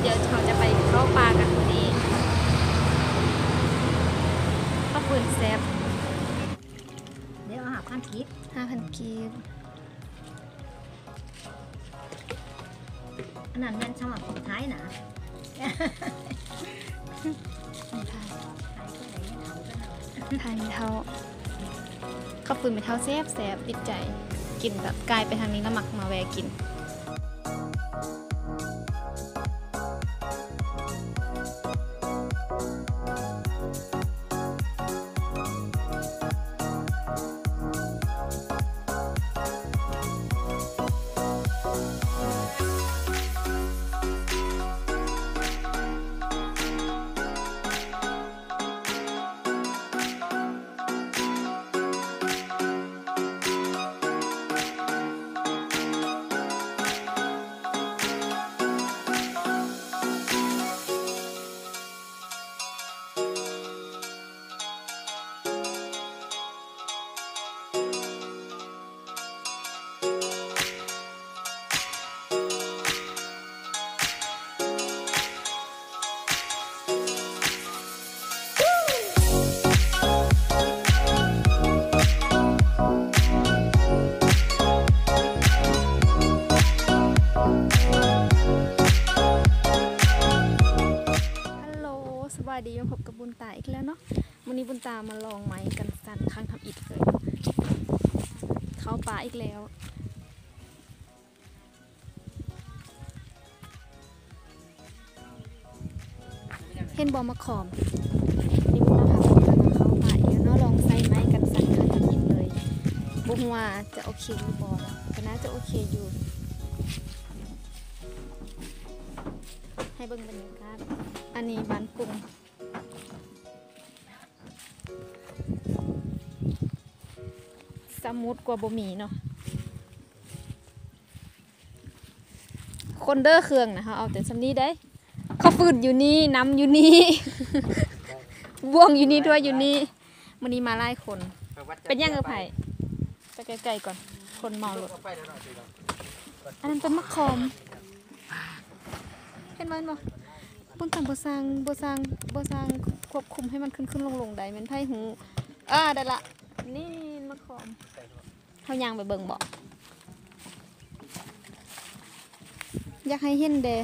เดี๋ยวเราจะไปเข้าป่ากันวันนี้ข้าวฟืนแซ่บเดี๋ยวเอา5,000 กีบ 5,000 กีบอันนั้นแม่นสำหรับคนไทยนะ ทานเท่าข้าวฟืนเป็นเท่าแซ่บแซ่บติดใจกินแบบกลายไปทางนี้แล้วหมักมาแวะกินสวัสดีมาพบกับบุญตาอีกแล้วเนาะวันนี้บุญตามาลองไม้กันสั่นครั้งทำอิฐเลยเข้าป่าอีกแล้วเห็นบอมะขอมนี่บุญตาพาบุญตามาเข้าป่าอีกแล้วเนาะลองใส่ไม้กันสั่นครั้งทำอิฐเลยบุญว่าจะโอเคหรือบอนะก็น่าจะโอเคอยู่ให้เบิ่งบรรยากาศอันนี้บ้านกุ้งสมุดกว่าบ่มีเนาะคนเด้อเครื่องนะคะเอาแต่สำนี้ได้ข้าวฟืนอยู่นี่น้ำอยู่นี่ บ่วงอยู่นี่ด้วยอยู่นี่มื้อนี้มาไล่คนเป็นยังไงไผ่ไปไกลๆก่อนคนเมารถอันนั้นเป็นมะขามเห็นไหมบ่ปุ่นตามบ่สร้างควบคุมให้มันขึ้นลงได้แม่นไผหูได้ละนี่มะขามเฮาย่างไปเบิ่งบ่อยากให้เห็นเด้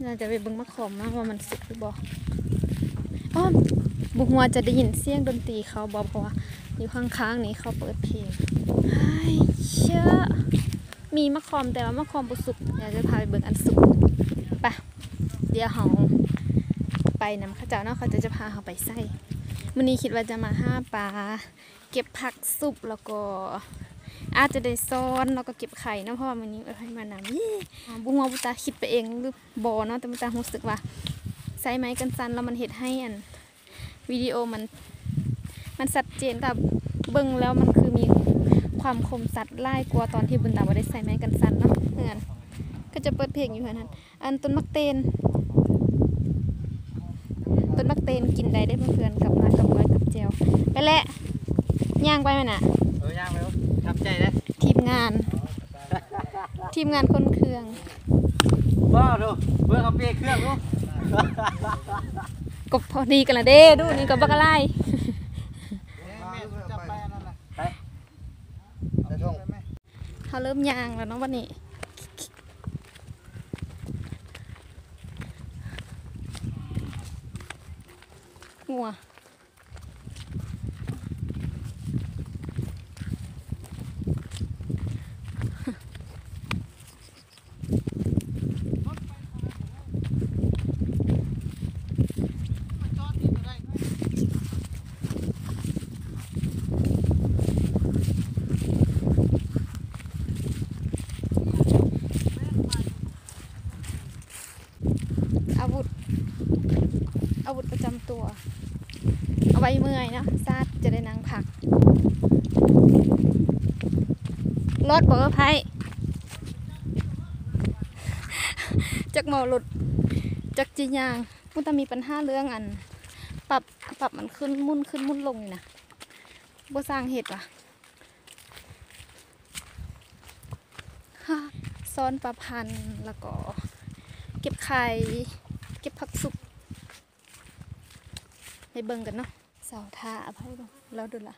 น่าจะไปเบิ่งมะขามนะว่ามันสุกหรือบ่บุหัวจะได้ยินเสียงดนตรีเขาบ่เพราะว่าอยู่ข้างๆนี้เขาเปิดเพลงเชื่อมีมะขามแต่ว่ามะขามบ่สุกอยากจะพาไปเบิ่งอันสุกไปเดี๋ยวเฮาไปนำเขาเจ้าเนาะเขาจะพาเฮาไปใส่มื้อนี้คิดว่าจะมาหาปลาเก็บผักสุบแล้วก็อาจจะได้ซ้อนแล้วก็เก็บไข่เนาะเพราะว่ามื้อนี้ให้มานำบุญตาคิดไปเองหรือบ่เนาะแต่บุญตารู้สึกว่าใส่ไม้กันสั่นแล้วมันเฮ็ดให้อันวิดีโอมันชัดเจนกับเบิ่งแล้วมันคือมีความคมสัตว์ไล่กลัวตอนที่บุญตาบ่ได้ใส่ไม้กันสั่นเนาะเพื่อนก็จะเปิดเพลงอยู่เท่านั้นอันต้นมักเตนกินได้เพื่อนๆกับน้ำกับก้อยกับเจียวไปแหละย่างไปมั้ยน่ะย่างไปทำใจนะทีมงานคนเครื่องบ้าดูเบิ่งเอาเปเครื่องดูกบพอดีกันละเด้ดูนี่กับบักอะไรเขาเริ่มย่างแล้วเนาะวันนี้งัวอาวุธประจำตัวเอาไว้เมื่อยนะซาดจะได้นั่งผักรถบอกว่าไพ่จักเมาหลุดจักจียางมันจะมีปัญหาเรื่องอันปรับมันขึ้นมุ่นลงนี่นะบ่สร้างเหตุว่ะ ซ้อนปลาพันธุ์แล้วก็เก็บไข่เก็บผักสุกให้เบิ่งกันเนาะเสาท่าอภัยบ่แล้วดูล่ะ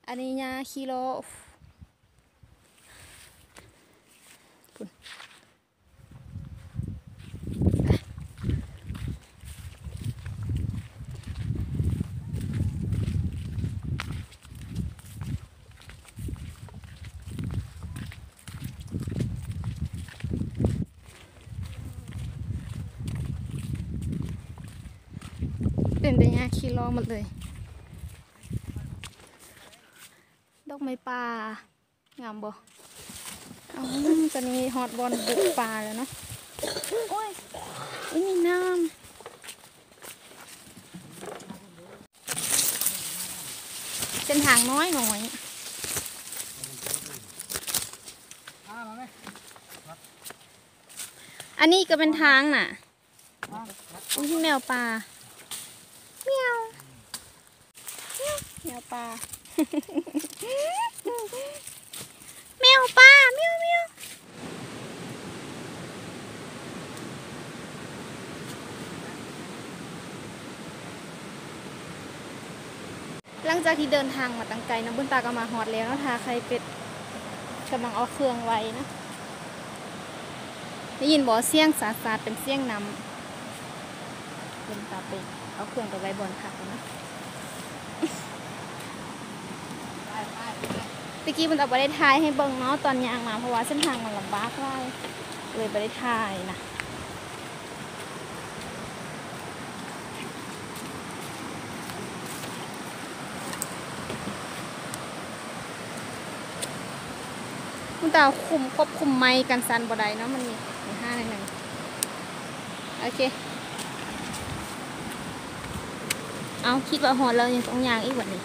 อันนี้ยาคิโลพุ่นเป็นแต่ยาคิโลหมดเลยดอกไม้ป่างามบ่ตอนนี้ฮอตบอลบุกป่าแล้วเนาะโอ้ยมีน้ำเป็นทางน้อยหน่อยอันนี้ก็เป็นทางน่ะอุ้ยแมวป่าเมียวแมวป่า แมวป่าเมียวเมียวหลังจากที่เดินทางมาตั้งไกลน้ำบุญตาก็มาฮอดแล้วเนาะทาใครเป็ดกำลังเอาเครื่องไว้นะได้ยินบ่เสียงสาดเป็นเสียงน้ำบุญตาไปเอาเครื่องไปไว้บนผักนะตะกี้มันเอาไปได้ถ่ายให้เบิ่งเนาะตอนยางมาเพราะว่าเส้นทางมันลำบากเลยไปได้ถ่ายนะคุณตาควบคุมไม้กันสั่นบ่ได้เนาะมันมี5 ใน 1โอเคเอาคิดว่าหอดเรายังต้องยางอีกวันนี้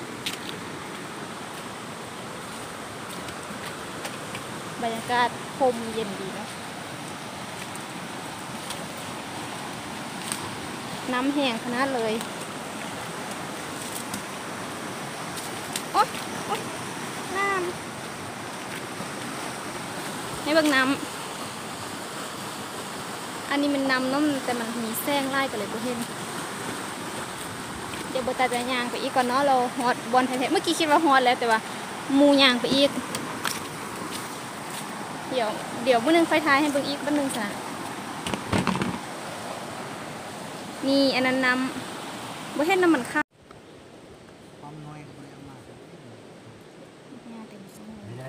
บรรยากาศคมเย็นดีเนาะน้ำแห้งขนาดเลยโอ๊ยน้ำให้เบิ่งน้ำอันนี้มันน้ำเนาะแต่มันมีแซงไล่กันเลยบ่เห็นเดี๋ยวเบตาจะยางไปอีกก่อนเนาะเราฮอดบอลแท้ๆเมื่อกี้คิดว่าฮอดแล้วแต่ว่ามูยางไปอีกเดี๋ยวมื้อนึงไฟท้ายให้เบิ่งอีกมื้อนึงซะนี่อันนั้นน้ำบ่เห็นน้ำมันค่ะความน้อยก็ไม่เอามา หญ้าเต็มทรงเล ไม่ ย ได้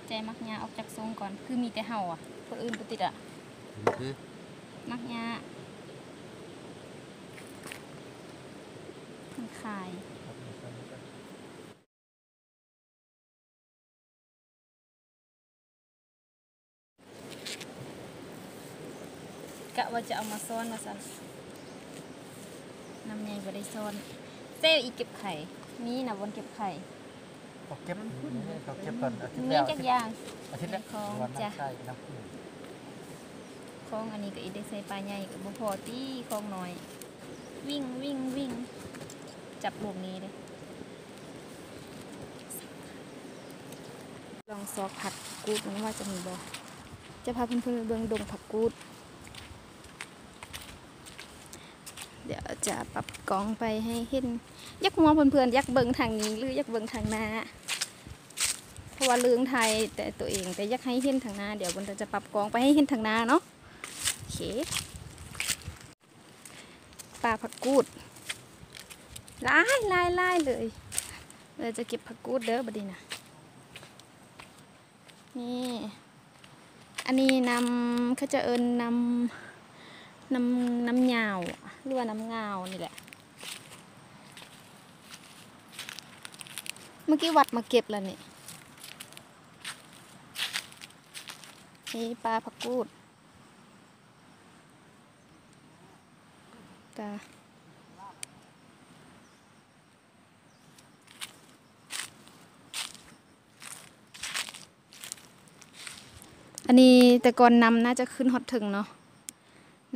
ใจมักหญ้าออกจากทรงก่อนคือมีแต่เห่าอ่ะคนอื่นบ่ติดอ่ะ คือ มักหญ้ามันขายกะว่าจะเอามาซ่อนมาสั่นน้ำใหญ่บ่ได้ซ่อนเซลอีกเก็บไข่นี่นะวนเก็บไข่ เขาเก็บเขาเก็บก่อนอาทิตย์ มี แล้ว จักอย่าง อาทิตย์แล้ว ของ วัน จ้ะ น้ำใช่น้ำผึ้ง ของอันนี้ก็อีได้ใส่ปลาใหญ่กับบ่พอตี้ของน้อย วิ่งจับลูกนี้เลยลองซอกผักกูดมันว่าจะมีบ่จะพาเพื่อนๆไปเบิ่งดงผักกูดเดี๋ยวจะปรับกล้องไปให้เห็นยักมองเพื่อนๆยักเบิ่งทางนี้หรือยักเบิ่งทางหน้าเพราะว่าเรื่องไทยแต่ตัวเองแต่ยักให้เห็นทางหน้าเดี๋ยวบนจะปรับกล้องไปให้เห็นทางหน้าเนาะโอเคปลาผักกูดไล่เลยเราจะเก็บผักกูดเด้อบัดนี้นะนี่อันนี้นำเขาจะเอิญน้ำยาวหรือว่าน้ำเงานี่แหละเมื่อกี้วัดมาเก็บแล้วนี่นี่ปลาผักกูดตาอันนี้แต่ก่อนนำน่าจะขึ้นฮอตถึงเนาะ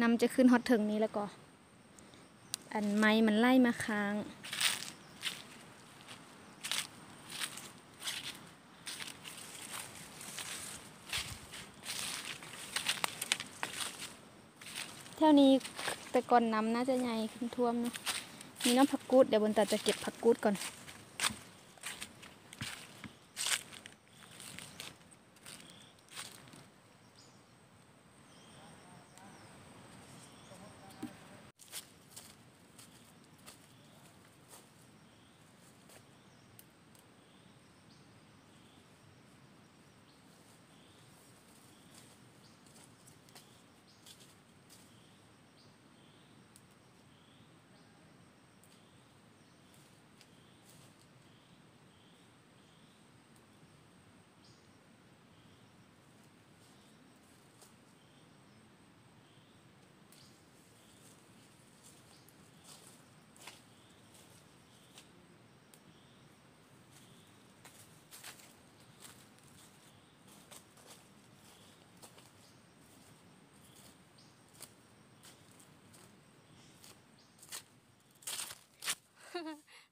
นำจะขึ้นฮอตถึงนี้แล้วก็อันไม้มันไล่มาค้าง แถวนี้แต่ก่อนน้ำน่าจะใหญ่ขึ้นท่วมเนาะมีน้ำผักกูดเดี๋ยวบนตาจะเก็บผักกูดก่อน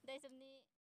ได้สำนี้